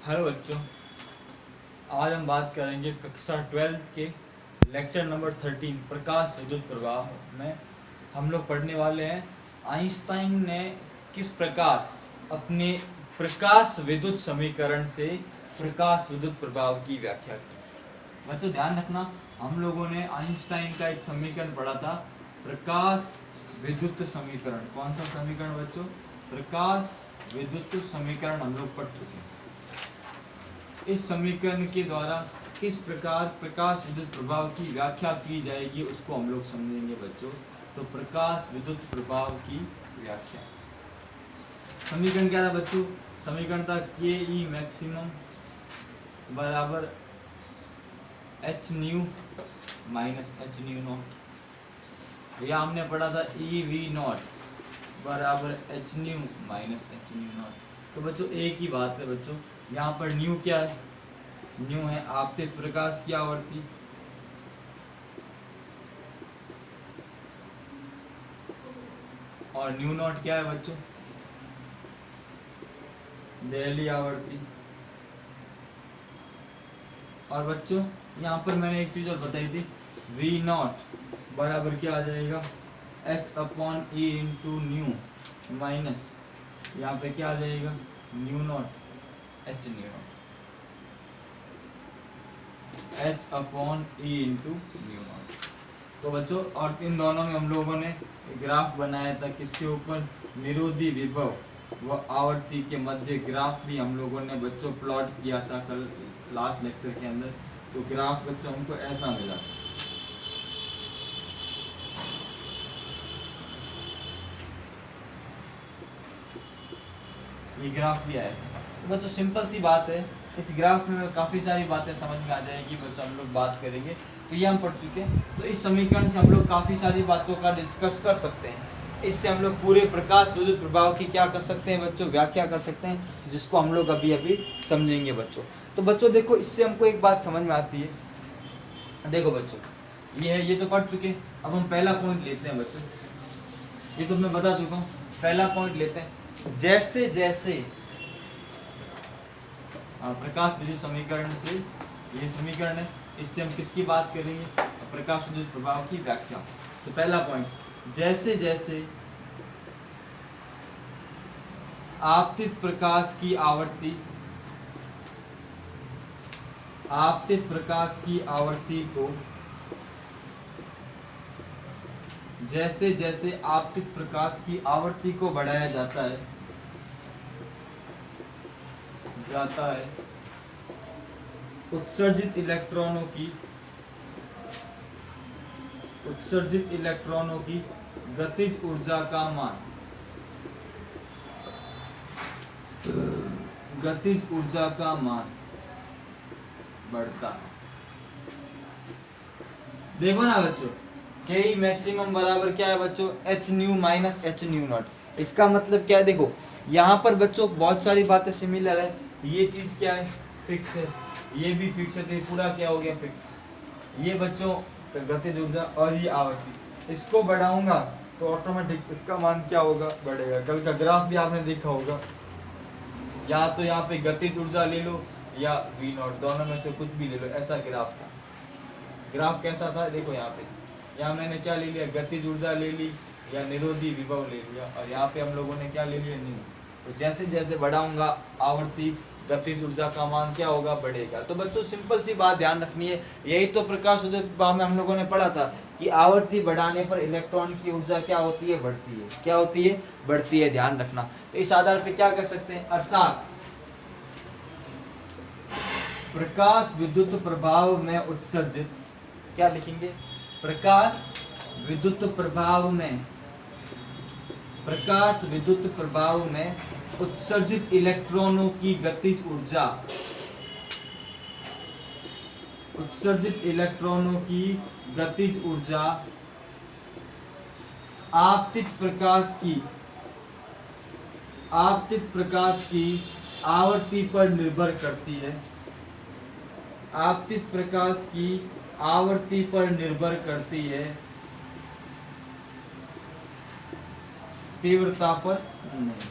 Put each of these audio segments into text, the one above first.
Hello बच्चों, आज हम बात करेंगे कक्षा 12 के लेक्चर नंबर 13 प्रकाश विद्युत प्रभाव में। हम लोग पढ़ने वाले हैं आइंस्टाइन ने किस प्रकार अपने प्रकाश विद्युत समीकरण से प्रकाश विद्युत प्रभाव की व्याख्या की। बच्चों ध्यान रखना, हम लोगों ने आइंस्टाइन का एक समीकरण पढ़ा था, प्रकाश विद्युत समीकरण। कौन सा समीकरण बच्चों? प्रकाश विद्युत समीकरण हम लोग पढ़ चुके हैं। इस समीकरण के द्वारा किस प्रकार प्रकाश विद्युत प्रभाव की व्याख्या की जाएगी उसको हम लोग समझेंगे बच्चों। तो प्रकाश विद्युत प्रभाव की व्याख्या, समीकरण क्या था बच्चों? समीकरण था के ई मैक्सिमम बराबर H new minus H new not, या हमने पढ़ा था ई वी नॉट बराबर H new minus H new not. तो बच्चों एक ही बात है बच्चों, यहाँ पर न्यू क्या है? न्यू है आपतित प्रकाश की आवृत्ति, और न्यू नॉट क्या है बच्चों? दहली आवृत्ति। और बच्चों यहाँ पर मैंने एक चीज और बताई थी, वी नॉट बराबर क्या आ जाएगा? H upon E into new minus यहाँ पे क्या आ जाएगा? New not H new not, H upon E into new not. तो बच्चों और इन दोनों में हम लोगों ने ग्राफ बनाया था, किसके ऊपर? निरोधी विभव व आवर्ती के मध्य ग्राफ भी हम लोगों ने बच्चों प्लॉट किया था कल लास्ट लेक्चर के अंदर। तो ग्राफ बच्चों हमको ऐसा मिला, ये ग्राफ भी आया। तो बच्चों सिंपल सी बात है, इस ग्राफ में काफ़ी सारी बातें समझ में आ जाएगी बच्चों, हम लोग बात करेंगे। तो ये हम पढ़ चुके हैं। तो इस समीकरण से हम लोग काफ़ी सारी बातों का डिस्कस कर सकते हैं। इससे हम लोग पूरे प्रकाश विद्युत प्रभाव की क्या कर सकते हैं बच्चों? व्याख्या कर सकते हैं, जिसको हम लोग अभी अभी समझेंगे बच्चों। तो बच्चों देखो, इससे हमको एक बात समझ में आती है। देखो बच्चों, ये है, ये तो पढ़ चुके हैं। अब हम पहला पॉइंट लेते हैं बच्चों, ये तो मैं बता चुका हूँ। पहला पॉइंट लेते हैं, जैसे जैसे प्रकाश विद्युत समीकरण से, ये समीकरण है, इससे हम किसकी बात करेंगे? प्रकाश विद्युत प्रभाव की व्याख्या। तो पहला पॉइंट, जैसे जैसे आपतित प्रकाश की आवृत्ति, आपतित प्रकाश की आवृत्ति को, जैसे जैसे आपतित प्रकाश की आवृत्ति को बढ़ाया जाता है उत्सर्जित इलेक्ट्रॉनों की गतिज ऊर्जा का मान, गतिज ऊर्जा का मान बढ़ता है। देखो ना बच्चों, के ई मैक्सिमम बराबर क्या है बच्चों? H new minus H new not. इसका मतलब क्या है? देखो यहाँ पर बच्चों बहुत सारी बातें सिमिलर है। ये चीज क्या है? फिक्स है, ये भी फिक्स है, तो ये पूरा क्या हो गया? फिक्स। ये बच्चों गतिज ऊर्जा और ये आवृत्ति, इसको बढ़ाऊंगा तो ऑटोमेटिक इसका मान क्या होगा? बढ़ेगा। कल का ग्राफ भी आपने देखा होगा, या तो यहाँ पे गतिज ऊर्जा ले लो या वी नॉट, दोनों में से कुछ भी ले लो, ऐसा ग्राफ था। ग्राफ कैसा था? देखो यहाँ पे, यहाँ मैंने क्या ले लिया? गतिज ऊर्जा ले ली या निरोधी विभव ले लिया, और यहाँ पे हम लोगों ने क्या ले लिया? न्यू। तो जैसे जैसे बढ़ाऊंगा आवृत्ति, गतिज ऊर्जा का मान क्या होगा? बढ़ेगा। तो बच्चों सिंपल सी बात ध्यान रखनी है, यही तो प्रकाश विद्युत प्रभाव में हम लोगों ने पढ़ा था कि आवृत्ति बढ़ाने पर इलेक्ट्रॉन की ऊर्जा क्या होती है? बढ़ती है। क्या होती है? बढ़ती है, ध्यान रखना। तो इस आधार पे क्या कर सकते हैं? अर्थात प्रकाश विद्युत प्रभाव में उत्सर्जित, क्या लिखेंगे? प्रकाश विद्युत प्रभाव में, प्रकाश विद्युत प्रभाव में उत्सर्जित इलेक्ट्रॉनों की गतिज ऊर्जा, उत्सर्जित इलेक्ट्रॉनों की गतिज ऊर्जा आपतित प्रकाश की आवृत्ति पर निर्भर करती है, आपतित प्रकाश की आवृत्ति पर निर्भर करती है, तीव्रता पर नहीं,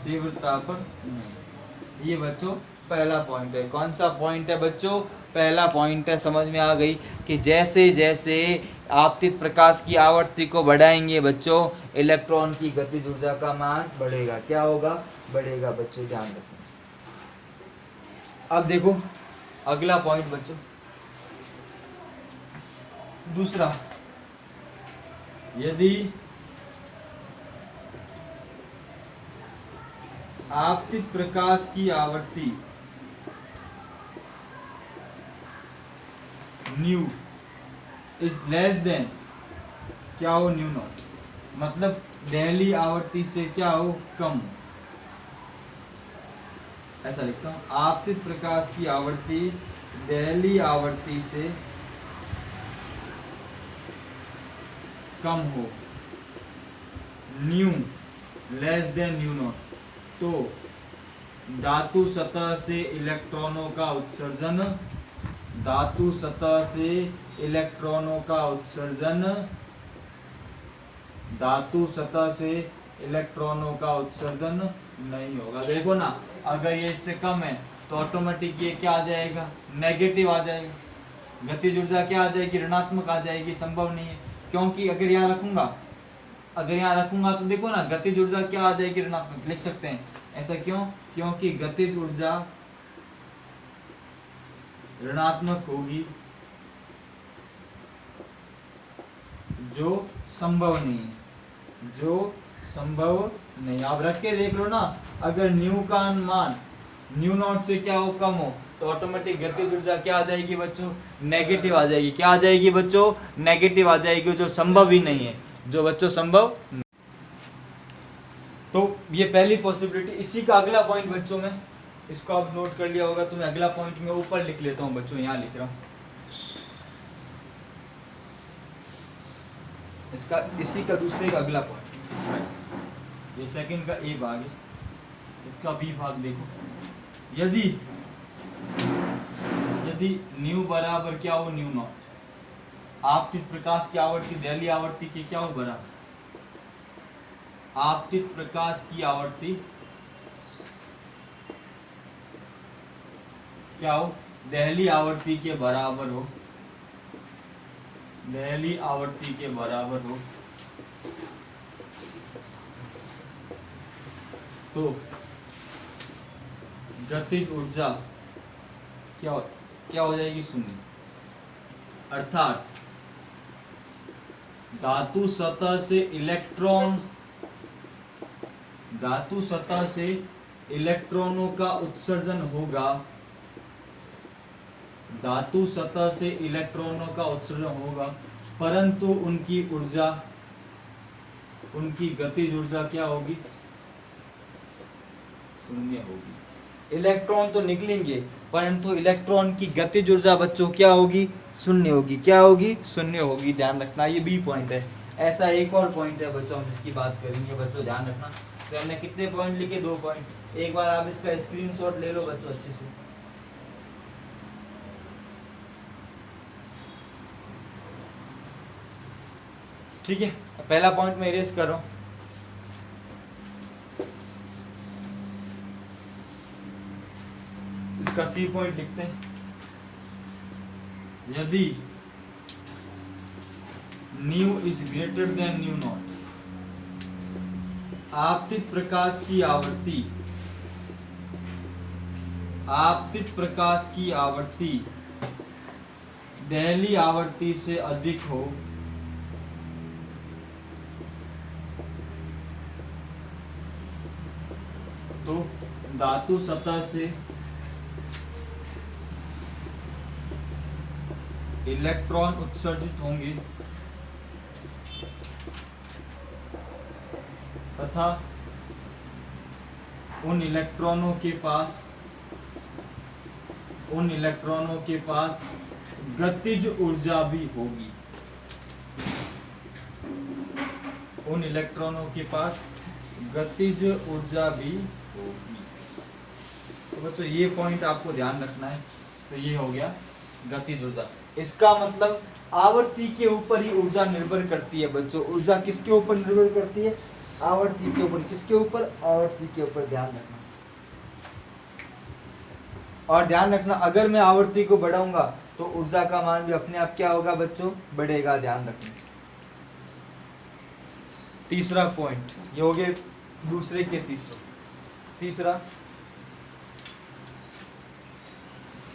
तीव्रता पर नहीं। ये बच्चों पहला पॉइंट है। कौन सा पॉइंट है बच्चों? पहला पॉइंट है। समझ में आ गई कि जैसे जैसे आपतित प्रकाश की आवृत्ति को बढ़ाएंगे बच्चों, इलेक्ट्रॉन की गतिज ऊर्जा का मान बढ़ेगा। क्या होगा? बढ़ेगा बच्चों, ध्यान रखना। अब देखो अगला पॉइंट बच्चों, दूसरा, यदि आपतित प्रकाश की आवृत्ति न्यू इज लेस देन, क्या हो? न्यू नॉट, मतलब दहली आवृत्ति से क्या हो? कम। ऐसा लिखता हूं, आपतित प्रकाश की आवृत्ति दहली आवृत्ति से कम हो, new less than new not, तो धातु सतह से इलेक्ट्रॉनों का उत्सर्जन, धातु सतह से इलेक्ट्रॉनों का उत्सर्जन, धातु सतह से इलेक्ट्रॉनों का उत्सर्जन नहीं होगा। देखो ना, अगर ये इससे कम है तो ऑटोमेटिक ये क्या आ जाएगा? नेगेटिव आ जाएगा। गतिज ऊर्जा क्या आ जाएगी? ऋणात्मक आ जाएगी। संभव नहीं है, क्योंकि अगर यहाँ रखूंगा तो देखो ना, गतिज ऊर्जा क्या आ जाएगी? ऋणात्मक। लिख सकते हैं। ऐसा क्यों? क्योंकि गतिज ऊर्जा ऋणात्मक होगी, जो संभव नहीं है, जो संभव नहीं। आप रख के देख लो ना, अगर न्यू का मान न्यू नॉट से क्या हो? कम हो, तो ऑटोमेटिक गतिज ऊर्जा क्या आ जाएगी बच्चों? नेगेटिव आ जाएगी। क्या आ जाएगी बच्चों? नेगेटिव आ जाएगी, जो संभव ही नहीं है, जो बच्चों संभव नहीं। तो ये पहली पॉसिबिलिटी। इसी का अगला पॉइंट बच्चों में, इसको आप नोट कर लिया होगा, तो मैं अगला पॉइंट में ऊपर लिख लेता हूँ बच्चों, यहाँ लिख रहा हूँ इसका, इसी का दूसरे का अगला पॉइंट, इसका ये सेकंड का ए भाग है, इसका बी भाग देखो। यदि न्यू बराबर क्या हो? न्यू नॉट, आपतित प्रकाश की आवृत्ति दहली आवृत्ति के क्या हो? बराबर। आपतित प्रकाश की आवृत्ति क्या हो? दहली आवृत्ति के बराबर हो, दहली आवृत्ति के बराबर हो, तो गतिज ऊर्जा क्या हो जाएगी? शून्य। अर्थात धातु सतह से इलेक्ट्रॉनों का उत्सर्जन होगा, धातु सतह से इलेक्ट्रॉनों का उत्सर्जन होगा, परंतु उनकी गतिज ऊर्जा क्या होगी? शून्य होगी। इलेक्ट्रॉन तो निकलेंगे, परंतु इलेक्ट्रॉन की गतिज ऊर्जा बच्चों क्या होगी? शून्य होगी। क्या होगी? शून्य होगी। ध्यान रखना, ये बी पॉइंट है। ऐसा एक और पॉइंट है बच्चों, हम जिसकी बात करेंगे बच्चों, ध्यान रखना। तो हमने कितने पॉइंट लिखे? 2 पॉइंट। एक बार आप इसका स्क्रीनशॉट ले लो बच्चों अच्छे से। ठीक है, पहला पॉइंट मैं इरेज कर रहा हूं। इसका सी पॉइंट लिखते हैं। यदि new is greater than new not, आपतित प्रकाश की आवृत्ति दहली आवृत्ति से अधिक हो, तो धातु सतह से इलेक्ट्रॉन उत्सर्जित होंगे तथा उन इलेक्ट्रॉनों के पास गतिज ऊर्जा भी होगी। उन इलेक्ट्रॉनों के पास गतिज ऊर्जा भी होगी। तो बच्चों ये पॉइंट आपको ध्यान रखना है। तो ये हो गया गतिज ऊर्जा। इसका मतलब आवर्ती के ऊपर ही ऊर्जा निर्भर करती है बच्चों। ऊर्जा किसके ऊपर निर्भर करती है? आवर्ती के ऊपर। किसके ऊपर? आवर्ती के ऊपर। ध्यान रखना। और ध्यान रखना, अगर मैं आवर्ती को बढ़ाऊंगा तो ऊर्जा का मान भी अपने आप क्या होगा बच्चों, बढ़ेगा। ध्यान रखना। तीसरा पॉइंट ये हो गए दूसरे के तीसरा,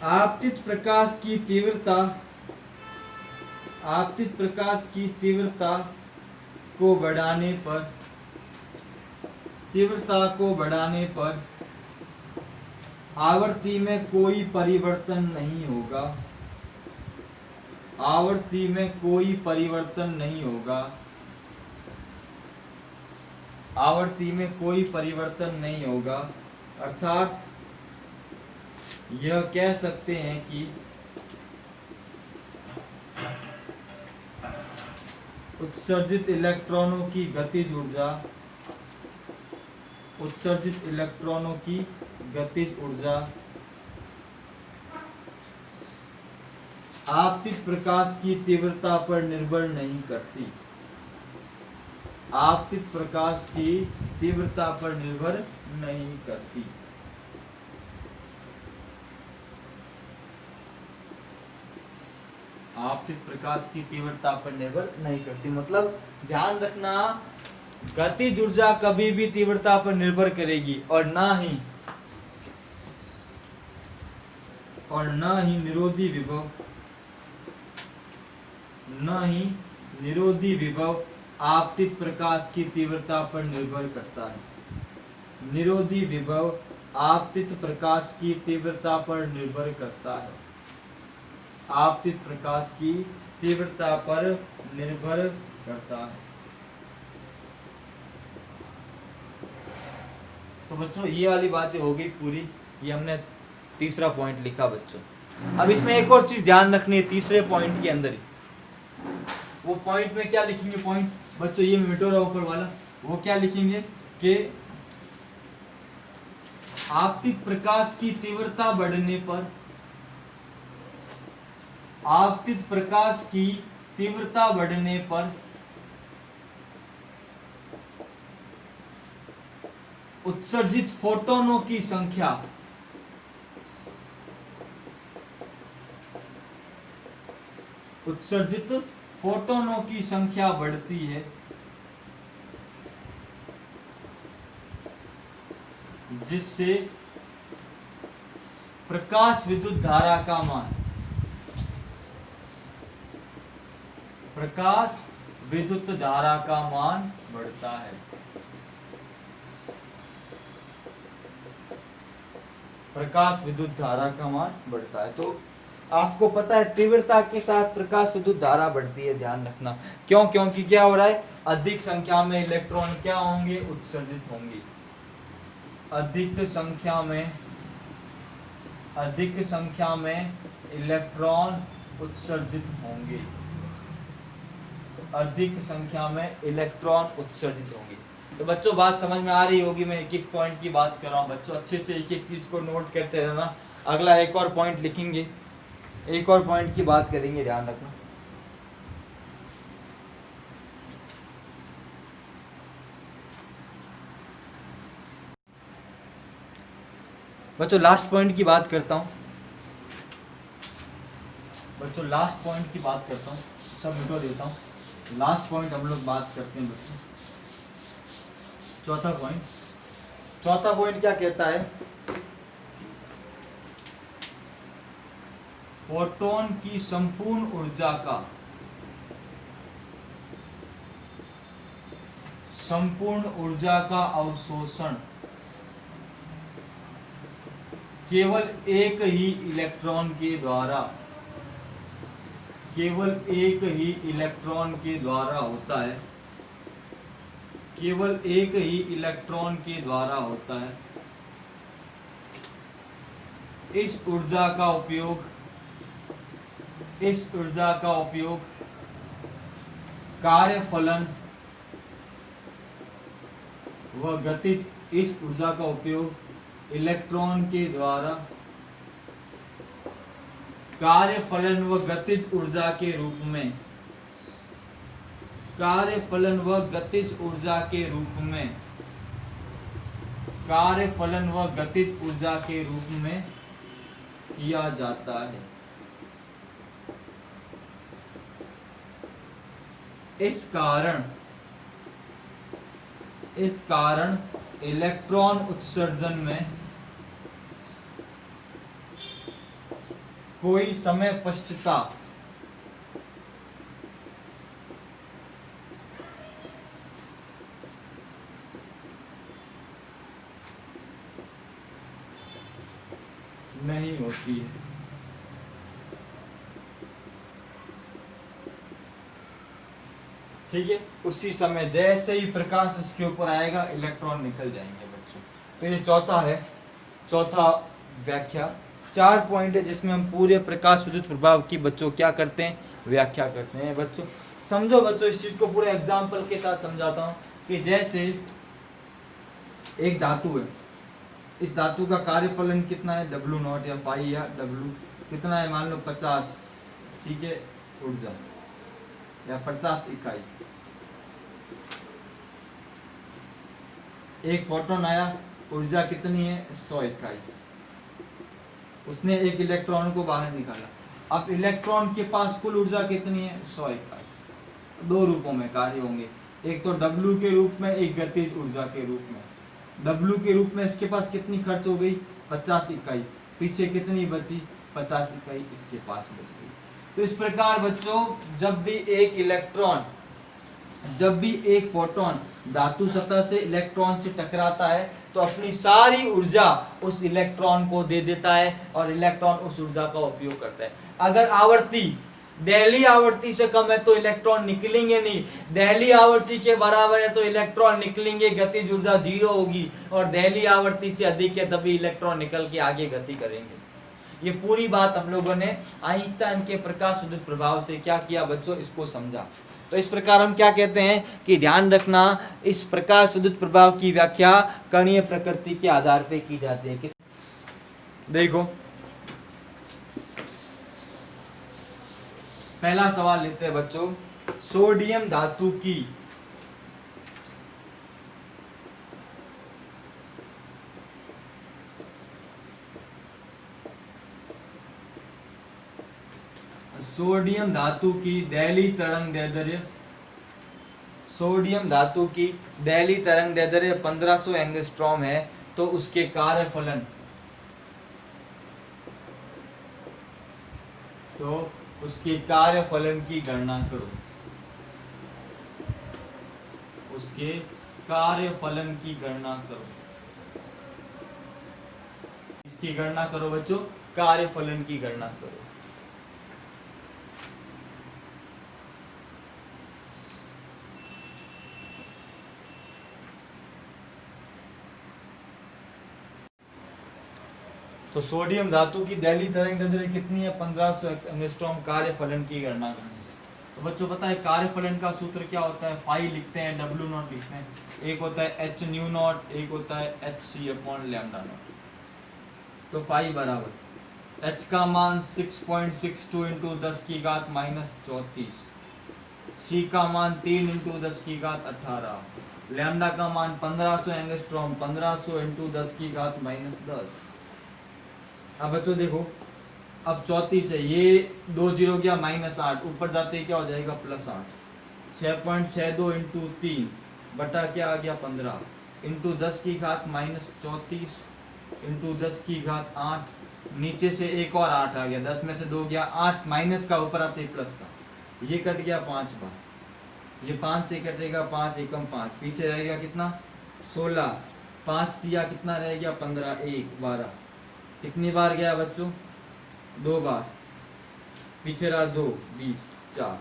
आपतित प्रकाश की तीव्रता को बढ़ाने पर आवर्ती में कोई परिवर्तन नहीं होगा। अर्थात यह कह सकते हैं कि उत्सर्जित इलेक्ट्रॉनों की गतिज ऊर्जा आपतित प्रकाश की तीव्रता पर निर्भर नहीं करती। आपतित प्रकाश की तीव्रता पर निर्भर नहीं करती। आपतित प्रकाश की तीव्रता पर निर्भर नहीं करती, मतलब ध्यान रखना, गतिज ऊर्जा कभी भी तीव्रता पर निर्भर करेगी और ना ही निरोधी विभव आपतित प्रकाश की तीव्रता पर निर्भर करता है। निरोधी विभव आपतित प्रकाश की तीव्रता पर निर्भर करता है। आपतित प्रकाश की तीव्रता पर निर्भर करता है। तो बच्चों ये वाली बातें हो गई पूरी, ये हमने तीसरा पॉइंट लिखा बच्चों। अब इसमें एक और चीज ध्यान रखनी है तीसरे पॉइंट के अंदर ही, वो पॉइंट में क्या लिखेंगे, पॉइंट बच्चों ये मिटो रहा ऊपर वाला, वो क्या लिखेंगे कि आपतित प्रकाश की तीव्रता बढ़ने पर, आपतित प्रकाश की तीव्रता बढ़ने पर उत्सर्जित फोटोनों की संख्या बढ़ती है, जिससे प्रकाश विद्युत धारा का मान बढ़ता है। प्रकाश विद्युत धारा का मान बढ़ता है। तो आपको पता है तीव्रता के साथ प्रकाश विद्युत धारा बढ़ती है। ध्यान रखना, क्यों? क्योंकि क्या हो रहा है, अधिक संख्या में इलेक्ट्रॉन क्या होंगे, उत्सर्जित होंगे। अधिक संख्या में इलेक्ट्रॉन उत्सर्जित होंगे। तो बच्चों बात समझ में आ रही होगी, मैं एक एक पॉइंट की बात कर रहा हूँ। बच्चों अच्छे से एक एक चीज को नोट करते रहना। अगला एक और पॉइंट लिखेंगे, एक और पॉइंट की बात करेंगे, ध्यान रखना। बच्चों लास्ट पॉइंट की बात करता हूँ। सब मिटो देता हूँ। लास्ट पॉइंट हम लोग बात करते हैं बच्चों। चौथा पॉइंट क्या कहता है, फोटोन की संपूर्ण ऊर्जा का अवशोषण केवल एक ही इलेक्ट्रॉन के द्वारा होता है। इस ऊर्जा का उपयोग कार्यफलन व गतिज इलेक्ट्रॉन के द्वारा कार्यफलन व गतिज ऊर्जा के रूप में किया जाता है। इस कारण इलेक्ट्रॉन उत्सर्जन में कोई समय पश्चता नहीं होती है। ठीक है, उसी समय जैसे ही प्रकाश उसके ऊपर आएगा इलेक्ट्रॉन निकल जाएंगे बच्चों। तो ये चौथा व्याख्या। 4 पॉइंट है जिसमें हम पूरे प्रकाश विद्युत प्रभाव की बच्चों क्या करते हैं, व्याख्या करते हैं। बच्चों समझो बच्चों, इस चीज को पूरे एग्जाम्पल के साथ समझाता हूँ कि जैसे एक धातु है, इस धातु का कार्यफलन कितना है, W0 या फाई या W कितना है, मान लो 50, ठीक है, ऊर्जा या 50 इकाई। एक फोटोन आया, ऊर्जा कितनी है, 100 इकाई। उसने एक इलेक्ट्रॉन को बाहर निकाला। अब इलेक्ट्रॉन के पास कुल ऊर्जा कितनी है, 100 इकाई। 2 रूपों में कार्य होंगे, एक तो W के रूप में, एक गतिज ऊर्जा के रूप में। W के रूप में इसके पास कितनी खर्च हो गई, 50 इकाई। पीछे कितनी बची, 50 इकाई इसके पास बच गई। तो इस प्रकार बच्चों जब भी एक फोटोन धातु सतह से इलेक्ट्रॉन से टकराता है तो अपनी सारी ऊर्जा उस इलेक्ट्रॉन को दे देता है और इलेक्ट्रॉन उस ऊर्जा का उपयोग करता है। अगर आवर्ती दहली आवर्ती से कम है तो इलेक्ट्रॉन निकलेंगे नहीं, दहली आवर्ती के बराबर है तो इलेक्ट्रॉन निकलेंगे, गतिज ऊर्जा 0 होगी, और दहली आवर्ती से अधिक है तभी इलेक्ट्रॉन निकल के आगे गति करेंगे। ये पूरी बात हम लोगों ने आइंस्टाइन के प्रकाश विद्युत प्रभाव से क्या किया बच्चों, इसको समझा। तो इस प्रकार हम क्या कहते हैं कि ध्यान रखना, इस प्रकाश विद्युत प्रभाव की व्याख्या कणीय प्रकृति के आधार पे की जाती है। देखो पहला सवाल लेते हैं बच्चों, सोडियम धातु की दहली तरंग दैर्ध्य 1500 एंगस्ट्रॉम है, तो उसके कार्यफलन की गणना करो। इसकी गणना करो बच्चों, कार्यफलन की गणना करो। तो सोडियम धातु की दहली तरंग दैर्ध्य कितनी है, 1500 एंगस्ट्रॉम। कार्यफलन की गणना करनी। तो बच्चों पता है कार्यफलन का सूत्र क्या होता है, फाई लिखते हैं, W0 लिखते हैं। एक होता है H न्यू नॉट, एक होता है HC अपॉन लैम्डा नॉट। तो फाई बराबर H का मान 6.62 इंटू 10 की घात -34, C का मान 3 इंटू 10 की घात 18, लैम्डा का मान 1500 एंगस्ट्रॉम, 1500 इंटू 10 की घात -10। अब बच्चों देखो, अब 34 है, ये 2 0 गया -8, ऊपर जाते ही क्या हो जाएगा, +8। 6.62 इंटू 3 बटा क्या आ गया 15 इंटू 10 की घात -34 इंटू 10 की घात 8, नीचे से एक और 8 आ गया, 10 में से 2 गया 8, माइनस का ऊपर आते ही प्लस का, ये कट गया 5 बार, ये 5 से कटेगा 5 एकम 5, पीछे रह गया कितना 16, 5 दिया कितना रह गया 15, 1 12, कितनी बार गया बच्चों 2 बार, पीछे रहा 2 20 4,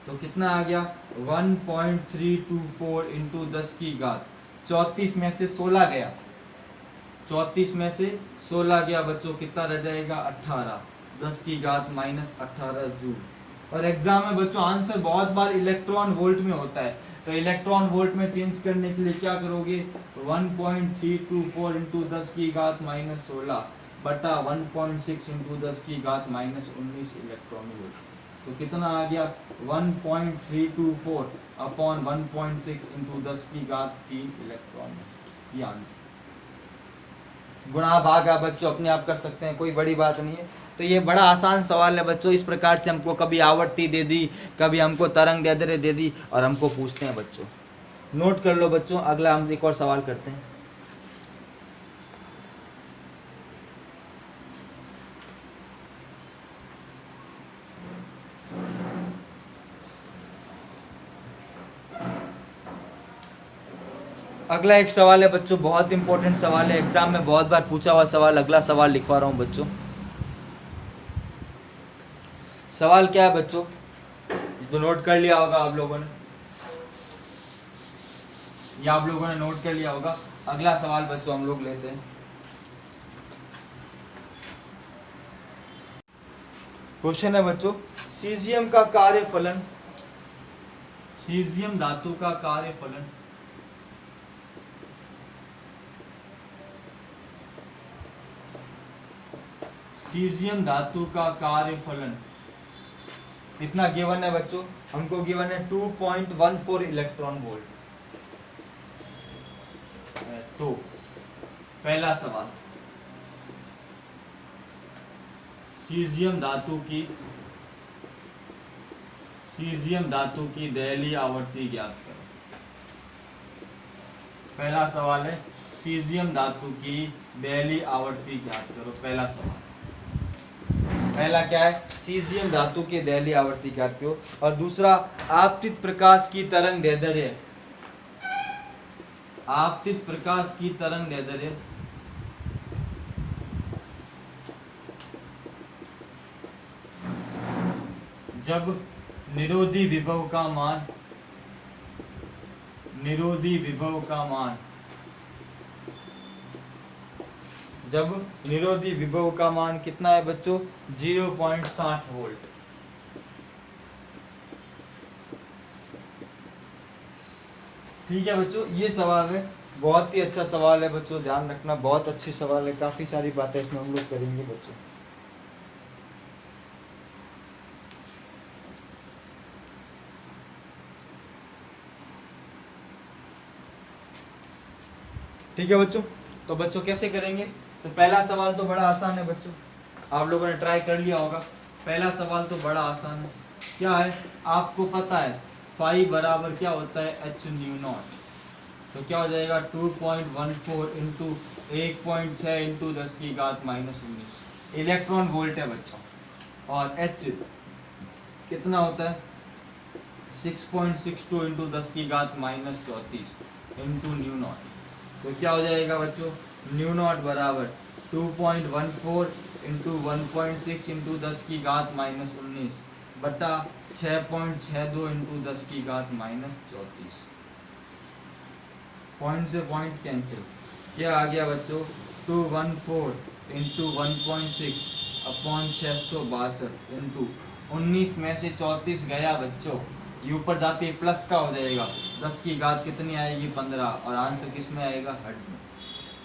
तो कितना आ गया 1.324 इंटू 10 की घात 34 में से 16 गया, 34 में से 16 गया बच्चों, कितना रह जाएगा 18, 10 की घात -18 जूल। और एग्जाम में बच्चों आंसर बहुत बार इलेक्ट्रॉन वोल्ट में होता है, तो इलेक्ट्रॉन वोल्ट में चेंज करने के लिए क्या करोगे 1.324 इंटू 10 की घात -16 बटा 1.6 इंटू 10 की घात -19 इलेक्ट्रॉन वोल्ट, तो कितना आ गया 1.324 अपॉन 1.6 इंटू 10 की घात 3 इलेक्ट्रॉन, ये आंसर। गुणा भागा बच्चों अपने आप कर सकते हैं, कोई बड़ी बात नहीं है। तो ये बड़ा आसान सवाल है बच्चों। इस प्रकार से हमको कभी आवर्ती दे दी, कभी हमको तरंग दैर्ध्य दे दी और हमको पूछते हैं बच्चों। नोट कर लो बच्चों, अगला हम एक और सवाल करते हैं। अगला एक सवाल है बच्चों, बहुत इंपॉर्टेंट सवाल है, एग्जाम में बहुत बार पूछा हुआ सवाल। अगला सवाल लिखवा रहा हूं बच्चों। सवाल क्या है बच्चों, ये तो नोट कर लिया होगा आप लोगों ने, ये आप लोगों ने नोट कर लिया होगा। अगला सवाल बच्चों हम लोग लेते हैं। क्वेश्चन है बच्चों, सीजियम का कार्यफलन, सीजियम धातु का कार्यफलन सीजियम धातु का कार्यफलन कितना गिवन है बच्चों? हमको गिवन है 2.14 इलेक्ट्रॉन वोल्ट। तो पहला सवाल, सीजियम धातु की दहलीय आवर्ती ज्ञात करो। पहला सवाल है सीजियम धातु की दहलीय आवर्ती ज्ञात करो। पहला सवाल, पहला क्या है? सीजियम धातु की दहलीय आवर्ती ज्ञात करो। और दूसरा, आपतित प्रकाश की तरंग दैर्ध्य, आपतित प्रकाश की तरंग दैर्ध्य जब निरोधी विभव का मान, निरोधी विभव का मान, जब निरोधी विभव का मान कितना है बच्चों? 0.60 वोल्ट। ठीक है बच्चों, ये सवाल है, बहुत ही अच्छा सवाल है बच्चों, ध्यान रखना, बहुत अच्छी सवाल है, काफी सारी बातें इसमें हम लोग करेंगे बच्चों। ठीक है बच्चों, तो बच्चों कैसे करेंगे? तो पहला सवाल तो बड़ा आसान है बच्चों, आप लोगों ने ट्राई कर लिया होगा। पहला सवाल तो बड़ा आसान है, क्या है? आपको पता है फाई बराबर क्या होता है? H new not. तो क्या हो जाएगा? 2.14 इंटू 1.6 इंटू 10 की घात -19 इलेक्ट्रॉन वोल्ट है बच्चों। और एच कितना होता है? 6.62 इंटू 10 की घात -34 इंटू न्यू नॉट। तो क्या हो जाएगा बच्चों? न्यू नॉट बराबर 2.14 इंटू 1.6 इंटू 10 की घात -19 बटा 6.62 इंटू 10 की घात -34। पॉइंट से पॉइंट कैंसिल, क्या आ गया बच्चों? 214 इंटू 1.6 अपॉन 662 इंटू 19 में से 34 गया बच्चों, ये ऊपर जाते प्लस का हो जाएगा, 10 की घात कितनी आएगी? 15। और आंसर किस में आएगा? हर्ट्ज में।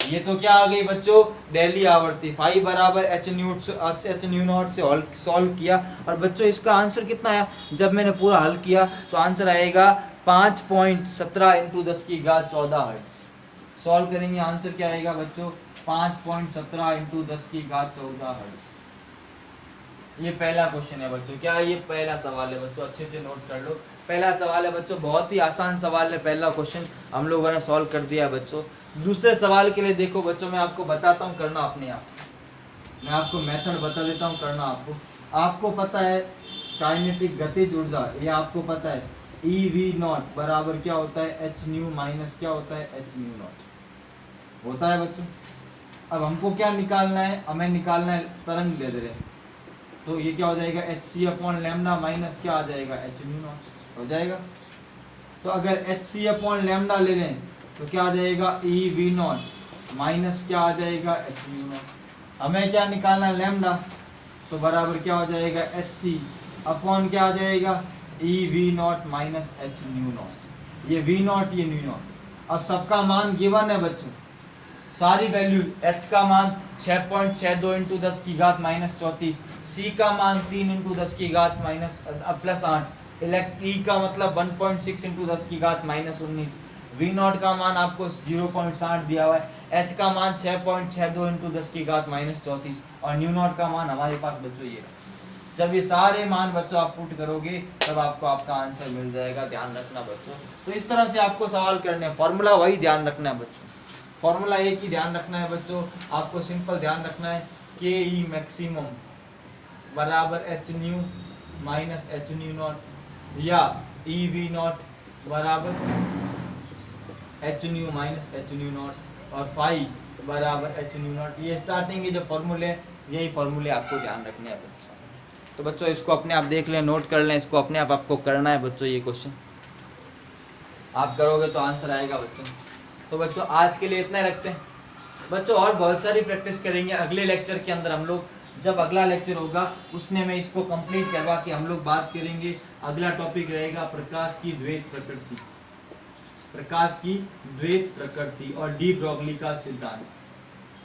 ये तो क्या आ गई बच्चों? दहलीय आवर्ती। फाई बराबर एच न्यू नॉट से सॉल्व किया और बच्चों इसका आंसर कितना आया? जब मैंने पूरा हल किया तो आंसर आएगा 5.17 इंटू 10 की घात 14 हर्ट्ज। सॉल्व करेंगे, आंसर क्या आएगा बच्चों? 5.17 इंटू 10 की घात 14 हर्ट्ज। ये पहला क्वेश्चन है बच्चों। क्या ये पहला सवाल है बच्चों? अच्छे से नोट कर लो, पहला सवाल है बच्चों, बहुत ही आसान सवाल है। पहला क्वेश्चन हम लोगों ने सॉल्व कर दिया बच्चों। दूसरे सवाल के लिए देखो बच्चों, मैं आपको बताता हूँ, करना अपने आप, मैं आपको मेथड बता देता हूँ, करना आपको। आपको पता है काइनेटिक गतिज ऊर्जा, ये आपको पता है EV0 बराबर क्या होता है? एच न्यू माइनस क्या होता है? एच न्यू नॉट होता है बच्चों। अब हमको क्या निकालना है? हमें निकालना है तरंग दैर्ध्य। तो ये क्या हो जाएगा? H C upon lambda minus क्या आ जाएगा? एच न्यू नॉट हो जाएगा। तो अगर एच सी अपॉन लैम्डा ले लें तो क्या आ जाएगा? EV0 माइनस क्या आ जाएगा? H new not. हमें क्या निकालना है? लैम्डा। तो बराबर क्या हो जाएगा? एच सी अपॉन क्या आ जाएगा? EV0 minus H new not. ये V0, ये न्यू नॉट। अब सबका मान गिवन है बच्चों, सारी वैल्यू। एच का मान 6.62 इंटू 10 की घात -34, सी का मान 3 इंटू 10 की घात +8, ई का मतलब 1.6 इंटू 10 की घात -19, वी नॉट का मान आपको 0.60 दिया हुआ है, एच का मान 6.62 इंटू 10 की घात -34 और न्यू नॉट का मान हमारे पास बच्चों ये है। जब ये सारे मान बच्चों आप पुट करोगे तब आपको आपका आंसर मिल जाएगा, ध्यान रखना बच्चों। तो इस तरह से आपको सवाल करने हैं, फॉर्मूला वही ध्यान रखना है बच्चों, फॉर्मूला एक ही ध्यान रखना है बच्चों। आपको सिंपल ध्यान रखना है के ई मैक्सिमम बराबर H new minus H new not या ई वी नॉट बराबर H new minus H new not और फाइव बराबर एच न्यू नॉट। ये स्टार्टिंग के जो फॉर्मूले यही फॉर्मूले आपको ध्यान रखने हैं बच्चों। तो बच्चों इसको अपने आप देख लें, नोट कर लें, इसको अपने आप आपको करना है बच्चों। ये क्वेश्चन आप करोगे तो आंसर आएगा बच्चों। तो बच्चों आज के लिए इतना ही रखते हैं बच्चों, और बहुत सारी प्रैक्टिस करेंगे अगले लेक्चर के अंदर। हम लोग जब अगला लेक्चर होगा उसमें मैं इसको कंप्लीट करवा के हम लोग बात करेंगे। अगला टॉपिक रहेगा प्रकाश की द्वैत प्रकृति, प्रकाश की द्वैत प्रकृति और डी ब्रोगली का सिद्धांत,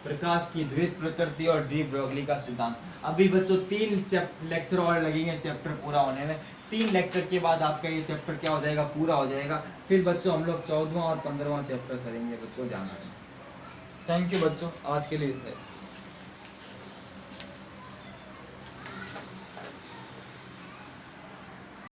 प्रकाश की द्वैत प्रकृति और डी ब्रोगली का सिद्धांत। अभी बच्चों 3 लेक्चर और लगेंगे चैप्टर पूरा होने में। 3 लेक्चर के बाद आपका ये चैप्टर क्या हो जाएगा, पूरा हो जाएगा। फिर बच्चों हम लोग 14वां और 15वां चैप्टर करेंगे बच्चों, ध्यान रखना। थैंक यू बच्चों, आज के लिए इतना ही।